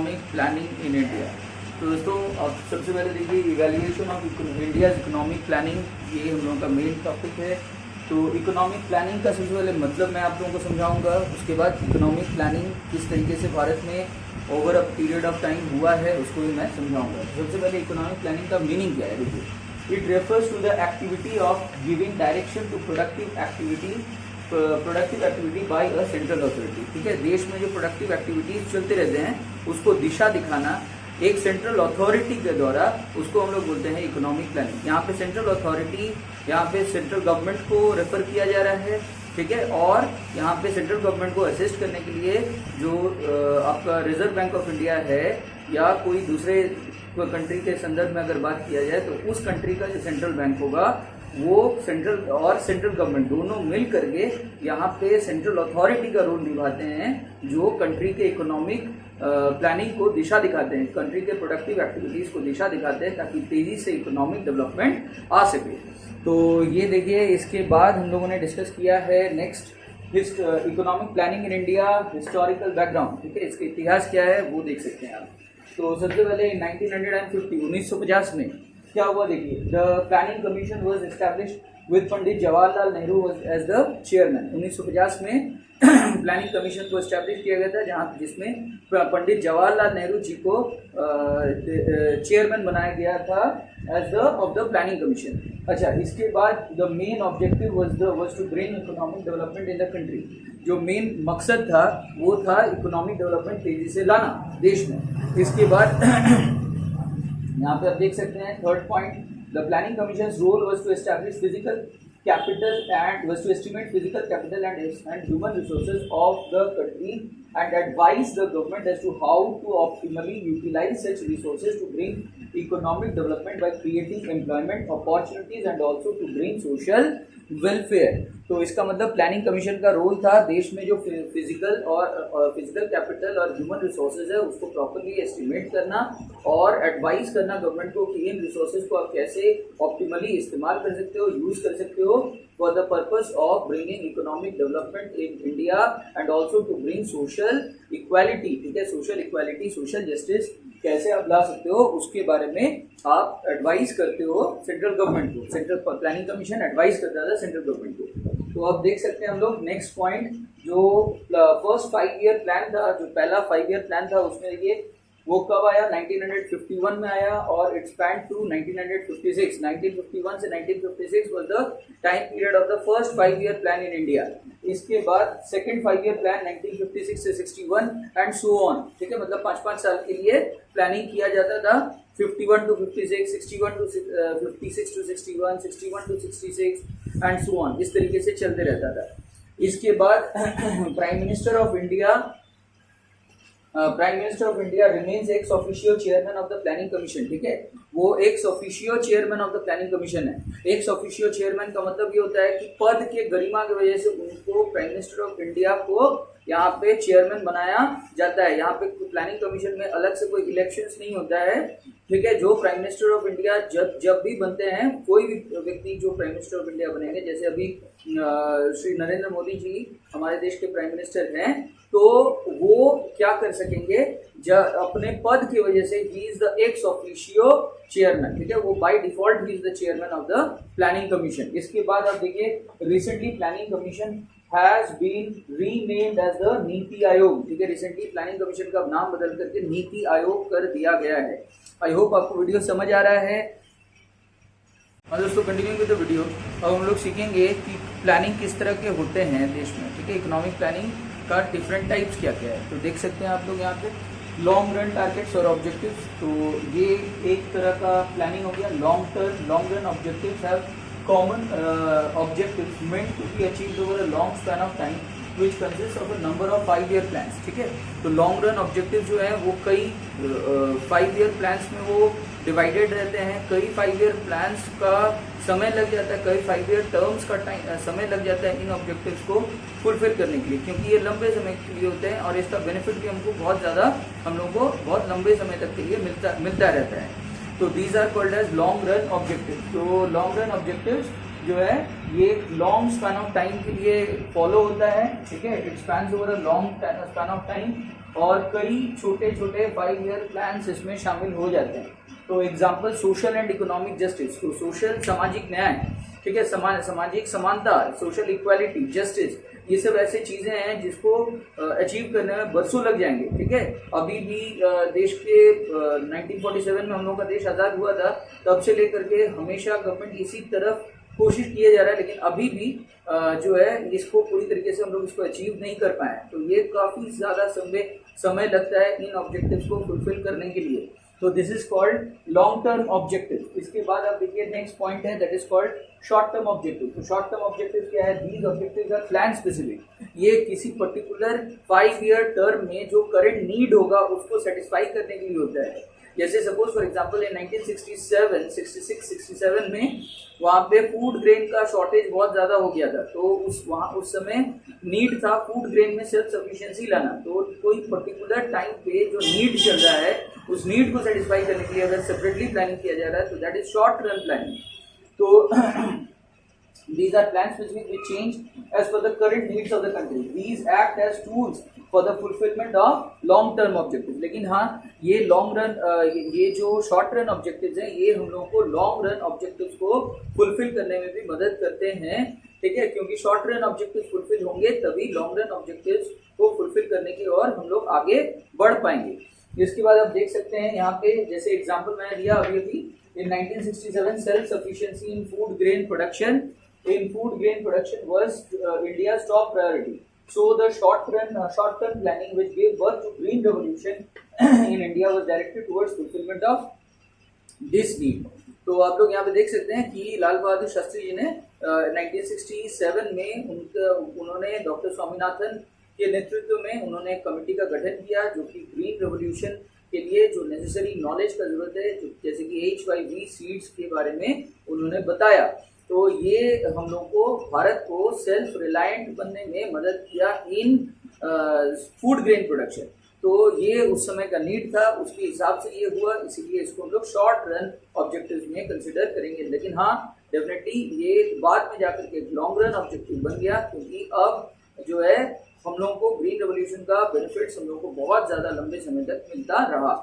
Economic planning in India. तो दोस्तों अब सबसे पहले देखिए evaluation of India's economic planning, ये हम लोगों का मेन टॉपिक है। तो इकोनॉमिक प्लानिंग का सबसे पहले मतलब मैं आप लोगों को समझाऊंगा, उसके बाद इकोनॉमिक प्लानिंग किस तरीके से भारत में over a period of time हुआ है उसको भी मैं समझाऊंगा। सबसे पहले इकोनॉमिक प्लानिंग का मीनिंग क्या है, देखिए it refers to the activity of giving direction to productive activity by a central authority. ठीक है, देश में जो प्रोडक्टिव एक्टिविटीज चलते रहते हैं उसको दिशा दिखाना एक सेंट्रल अथॉरिटी के द्वारा, उसको हम लोग बोलते हैं इकोनॉमिक प्लानिंग। यहाँ पे सेंट्रल अथॉरिटी, यहाँ पे सेंट्रल गवर्नमेंट को रेफर किया जा रहा है। ठीक है, और यहाँ पे सेंट्रल गवर्नमेंट को असिस्ट करने के लिए जो आपका रिजर्व बैंक ऑफ इंडिया है या कोई दूसरे कंट्री के संदर्भ में अगर बात किया जाए तो उस कंट्री का जो सेंट्रल बैंक होगा वो सेंट्रल और सेंट्रल गवर्नमेंट दोनों मिल करके यहाँ पे सेंट्रल अथॉरिटी का रोल निभाते हैं, जो कंट्री के इकोनॉमिक प्लानिंग को दिशा दिखाते हैं, कंट्री के प्रोडक्टिव एक्टिविटीज को दिशा दिखाते हैं ताकि तेजी से इकोनॉमिक डेवलपमेंट आ सके। तो ये देखिए, इसके बाद हम लोगों ने डिस्कस किया है next economic planning in India historical background. ठीक है, इसका इतिहास क्या है वो देख सकते हैं आप। तो सबसे पहले 1950 में क्या हुआ, देखिए the planning commission was established with Pandit Jawaharlal Nehru as the chairman. 1950 में प्लानिंग कमीशन को एस्टैब्लिश किया गया था, जिसमें पंडित जवाहरलाल नेहरू जी को चेयरमैन बनाया गया था as of the planning commission. अच्छा, इसके बाद the main objective was to bring economic development in the country. जो मेन मकसद था वो था इकोनॉमिक डेवलपमेंट तेजी से लाना देश में। इसके बाद यहाँ पे आप देख सकते हैं third point, the planning commission role was to establish physical capital and was to estimate physical capital and human resources of the country and advise the government as to how to optimally utilize such resources to bring economic development by creating employment opportunities and also to bring social welfare। तो इसका मतलब planning commission का role था देश में जो physical capital और human resources है उसको प्रॉपर्ली एस्टिमेट करना और एडवाइस करना गवर्नमेंट को कि इन रिसोर्सेज को आप कैसे ऑप्टिमली इस्तेमाल कर सकते हो, यूज कर सकते हो for the purpose of bringing economic development in India and also to bring social equality. ठीक है, सोशल इक्वालिटी, सोशल जस्टिस कैसे आप ला सकते हो उसके बारे में आप एडवाइस करते हो सेंट्रल गवर्नमेंट को। सेंट्रल प्लानिंग कमीशन एडवाइस करता था सेंट्रल गवर्नमेंट को। तो अब देख सकते हैं हम लोग नेक्स्ट पॉइंट, जो फर्स्ट 5 ईयर प्लान था, जो पहला 5 ईयर प्लान था उसमें देखिए वो कब आया, 1951 में आया और इट स्पैन टू 1956। 1951 से 1956 was the time period of the first 5 year plan in India. इसके बाद सेकंड 5 ईयर प्लान 1956 से 61 एंड सो ऑन। ठीक है, मतलब 5-5 साल के लिए प्लानिंग किया जाता था, 51 to 56, 61 to 56 to 61, 61 to 66 and so on, इस तरीके से चलते रहता था। इसके बाद prime minister of India remains ex officio chairman of the planning commission. ठीक है, वो ex officio chairman of the planning commission है। एक्स ऑफिशियो चेयरमैन का मतलब ये होता है कि पद के गरिमा की वजह से उनको प्राइम मिनिस्टर ऑफ इंडिया को यहाँ पे चेयरमैन बनाया जाता है। यहाँ पे प्लानिंग कमीशन में अलग से कोई इलेक्शंस नहीं होता है। ठीक है, जो प्राइम मिनिस्टर ऑफ इंडिया जब भी बनते हैं, कोई भी व्यक्ति जो प्राइम मिनिस्टर ऑफ इंडिया बनेंगे, जैसे अभी श्री नरेंद्र मोदी जी हमारे देश के प्राइम मिनिस्टर हैं, तो वो क्या कर सकेंगे, अपने पद की वजह से he is the ex officio chairman. ठीक है, वो by default he is the chairman of the planning commission. इसके बाद आप देखिए recently planning commission has been renamed as the NITI Aayog. ठीक है, रिसेंटली प्लानिंग कमीशन का नाम बदल करके नीति आयोग कर दिया गया है। आई होप आपको वीडियो समझ आ रहा है। और दोस्तों कंटिन्यू विद द वीडियो, अब हम लोग सीखेंगे कि प्लानिंग किस तरह के होते हैं देश में। ठीक है, इकोनॉमिक प्लानिंग का डिफरेंट टाइप्स क्या क्या है। तो देख सकते हैं आप लोग यहाँ पे लॉन्ग रन टारगेट्स और ऑब्जेक्टिव्स। तो ये एक तरह का प्लानिंग हो गया। Long run objectives have common objectives meant to be achieved over a long span of time which consists of a number of 5-year plans। ठीक है, तो लॉन्ग रन ऑब्जेक्टिव जो है वो कई 5-year plans में वो डिवाइडेड रहते हैं। कई 5-year plans का समय लग जाता है, कई 5-year terms का समय लग जाता है इन ऑब्जेक्टिव्स को फुलफिल करने के लिए, क्योंकि ये लंबे समय के लिए होते हैं और इसका बेनिफिट भी हमको बहुत ज़्यादा, हम लोगों को बहुत लंबे समय तक के लिए मिलता रहता है। तो these are called as long run objective. तो लॉन्ग रन ऑब्जेक्टिव्स जो है ये लॉन्ग स्पैन ऑफ टाइम के लिए फॉलो होता है। ठीक है, it spans over a long span of time और कई छोटे छोटे 5 ईयर प्लान्स इसमें शामिल हो जाते हैं। तो example social and economic justice, तो सोशल सामाजिक न्याय, ठीक है, सामाजिक समानता, सोशल इक्वालिटी, जस्टिस, ये सब ऐसे चीजें हैं जिसको अचीव करने में बरसों लग जाएंगे, ठीक है। अभी भी देश के 1947 में हम लोग का देश आज़ाद हुआ था, तब से लेकर के हमेशा गवर्नमेंट इसी तरफ कोशिश किया जा रहा है, लेकिन अभी भी जो है इसको पूरी तरीके से हम लोग इसको अचीव नहीं कर पाए। तो ये काफ़ी ज़्यादा समय लगता है इन ऑब्जेक्टिव्स को फुलफिल करने के लिए। तो this is called long term objective. इसके बाद आप देखिए नेक्स्ट पॉइंट है, that is called short term objective. तो शॉर्ट टर्म ऑब्जेक्टिव क्या है? These objectives are plan specific. ये किसी पर्टिकुलर 5 ईयर टर्म में जो करंट नीड होगा उसको सेटिस्फाई करने के लिए होता है। जैसे सपोज फॉर एग्जांपल इन 1967, 66, 67 में वहाँ पे फूड ग्रेन का शॉर्टेज बहुत ज़्यादा हो गया था। तो उस समय नीड था फूड ग्रेन में सेल्फ सफिशिएंसी लाना। तो कोई पर्टिकुलर टाइम पे जो नीड चल रहा है उस नीड को सेटिस्फाई करने के लिए अगर सेपरेटली प्लानिंग किया जा रहा है तो that is short run planning. तो these are plan specific which change as per the current needs of the country. These act as tools for the fulfillment of long term objectives. लेकिन हाँ, ये long run, ये जो short run objectives हैं ये हम लोगों को लॉन्ग रन ऑब्जेक्टिव्स को फुलफिल करने में भी मदद करते हैं, ठीक है, क्योंकि शॉर्ट रन ऑब्जेक्टिव्स फुलफिल होंगे तभी लॉन्ग रन ऑब्जेक्टिव्स को फुलफिल करने की ओर हम लोग आगे बढ़ पाएंगे। इसके बाद आप देख सकते हैं यहाँ पे, जैसे एग्जाम्पल मैंने दिया अभी in 1967 self sufficiency in food grain production was India's top priority. So the short term planning which gave birth to green revolution in India was directed towards fulfillment of this need. तो आप लोग यहाँ पे देख सकते हैं कि लाल बहादुर शास्त्री जी ने 1967 में उन्होंने डॉक्टर स्वामीनाथन के नेतृत्व में उन्होंने एक कमेटी का गठन किया जो कि ग्रीन रेवोल्यूशन के लिए जो नेसेसरी नॉलेज का जरूरत है, जैसे कि HYV सीड्स के बारे में उन्होंने बताया। तो ये हम लोग को भारत को सेल्फ रिलायंट बनने में मदद किया इन फूड ग्रेन प्रोडक्शन। तो ये उस समय का नीड था, उसके हिसाब से ये हुआ, इसीलिए इसको हम लोग शॉर्ट रन ऑब्जेक्टिव्स में कंसिडर करेंगे। लेकिन हाँ, डेफिनेटली ये बाद में जाकर के लॉन्ग रन ऑब्जेक्टिव बन गया, क्योंकि अब जो है हम लोगों को ग्रीन रेवोल्यूशन का बेनिफिट्स हम लोगों को बहुत ज्यादा लंबे समय तक मिलता रहा।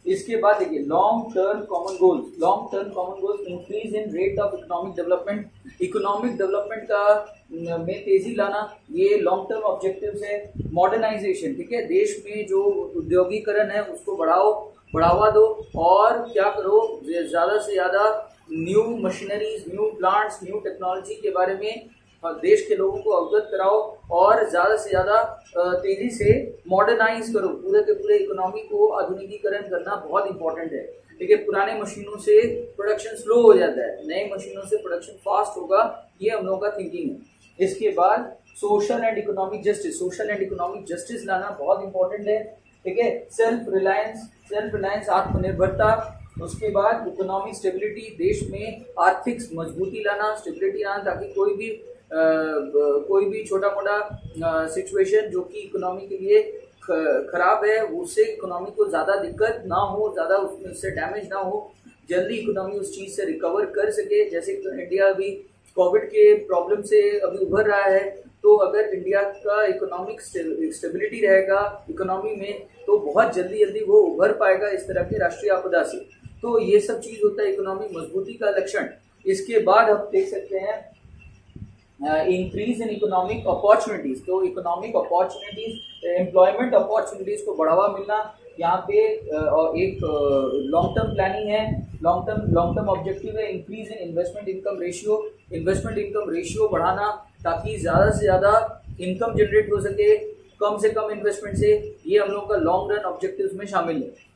इसके बाद देखिए long term common goals. Long term common goals increase in rate of economic development. Economic development का में तेजी लाना, ये लॉन्ग टर्म ऑब्जेक्टिव्स है। मॉडर्नाइजेशन, ठीक है, देश में जो उद्योगीकरण है उसको बढ़ावा दो और क्या करो, ज्यादा से ज्यादा new machineries, new plants, new technology के बारे में देश के लोगों को अवगत कराओ और ज़्यादा से ज़्यादा तेज़ी से मॉडर्नाइज करो। पूरे के पूरे इकोनॉमी को आधुनिकीकरण करना बहुत इंपॉर्टेंट है। देखिए पुराने मशीनों से प्रोडक्शन स्लो हो जाता है, नए मशीनों से प्रोडक्शन फास्ट होगा, ये हम लोगों का थिंकिंग है। इसके बाद social and economic justice. Social and economic justice लाना बहुत इंपॉर्टेंट है, ठीक है। सेल्फ रिलायंस आत्मनिर्भरता। उसके बाद इकोनॉमिक स्टेबिलिटी, देश में आर्थिक मजबूती लाना, स्टेबिलिटी लाना, ताकि कोई भी छोटा मोटा सिचुएशन जो कि इकोनॉमी के लिए खराब है उससे इकोनॉमी को ज़्यादा दिक्कत ना हो, ज़्यादा उससे डैमेज ना हो, जल्दी इकोनॉमी उस चीज़ से रिकवर कर सके। जैसे इंडिया अभी कोविड के प्रॉब्लम से अभी उभर रहा है, तो अगर इंडिया का इकोनॉमिक स्टेबिलिटी रहेगा इकोनॉमी में तो बहुत जल्दी वो उभर पाएगा इस तरह के राष्ट्रीय आपदा से। तो ये सब चीज़ होता है इकोनॉमिक मजबूती का लक्षण। इसके बाद हम देख सकते हैं इंक्रीज इन इकोनॉमिक अपॉर्चुनिटीज। तो इकोनॉमिक अपॉर्चुनिटीज, एम्प्लॉयमेंट अपॉर्चुनिटीज को बढ़ावा मिलना, यहाँ पे एक लॉन्ग टर्म प्लानिंग है, लॉन्ग टर्म ऑब्जेक्टिव है। Increase in investment income ratio बढ़ाना, ताकि ज़्यादा से ज़्यादा इनकम जनरेट हो सके कम से कम इन्वेस्टमेंट से, ये हम लोग का लॉन्ग रन ऑब्जेक्टिव्स में शामिल है।